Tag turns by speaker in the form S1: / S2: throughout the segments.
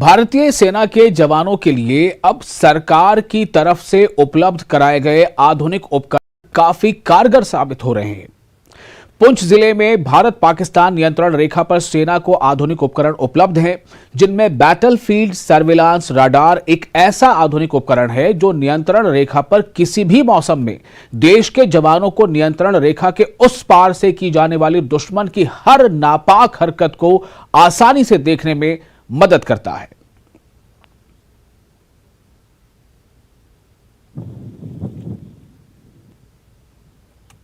S1: भारतीय सेना के जवानों के लिए अब सरकार की तरफ से उपलब्ध कराए गए आधुनिक उपकरण काफी कारगर साबित हो रहे हैं। पुंछ जिले में भारत पाकिस्तान नियंत्रण रेखा पर सेना को आधुनिक उपकरण उपलब्ध हैं, जिनमें बैटलफील्ड सर्विलांस राडार एक ऐसा आधुनिक उपकरण है जो नियंत्रण रेखा पर किसी भी मौसम में देश के जवानों को नियंत्रण रेखा के उस पार से की जाने वाली दुश्मन की हर नापाक हरकत को आसानी से देखने में मदद करता है।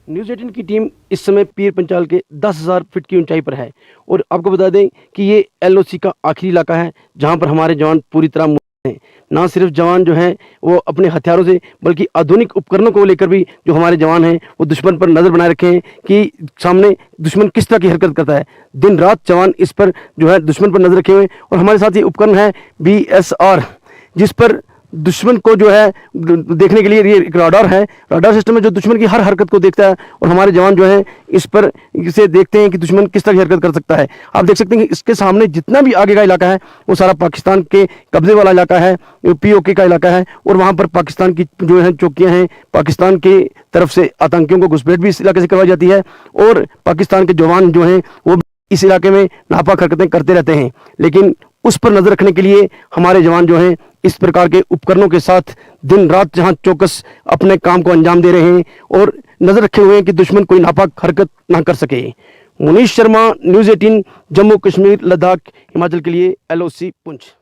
S2: न्यूज़ 18 की टीम इस समय पीर पंचाल के 10,000 फीट की ऊंचाई पर है और आपको बता दें कि ये एलओसी का आखिरी इलाका है जहां पर हमारे जवान पूरी तरह मुस्तैद हैं। ना सिर्फ जवान जो हैं वो अपने हथियारों से बल्कि आधुनिक उपकरणों को लेकर भी जो हमारे जवान हैं वो दुश्मन पर नज़र बनाए रखे हैं कि सामने दुश्मन किस तरह की हरकत करता है। दिन रात जवान इस पर जो है दुश्मन पर नज़र रखे हुए हैं और हमारे साथ ये उपकरण है BSR, जिस पर दुश्मन को जो है देखने के लिए ये एक राडार है। राडार सिस्टम में जो दुश्मन की हर हरकत को देखता है और हमारे जवान जो है इस पर इसे देखते हैं कि दुश्मन किस तरह की हरकत कर सकता है। आप देख सकते हैं कि इसके सामने जितना भी आगे का इलाका है वो सारा पाकिस्तान के कब्जे वाला इलाका है, POK का इलाका है और वहाँ पर पाकिस्तान की जो है चौकियाँ हैं। पाकिस्तान की तरफ से आतंकियों को घुसपैठ भी इस इलाके से करवाई जाती है और पाकिस्तान के जवान जो हैं वो इस इलाके में नापाक हरकतें करते रहते हैं, लेकिन उस पर नजर रखने के लिए हमारे जवान जो हैं इस प्रकार के उपकरणों के साथ दिन रात जहां चौकस अपने काम को अंजाम दे रहे हैं और नजर रखे हुए हैं कि दुश्मन कोई नापाक हरकत ना कर सके। मुनीश शर्मा, न्यूज़ 18, जम्मू कश्मीर लद्दाख हिमाचल के लिए, LOC पुंछ।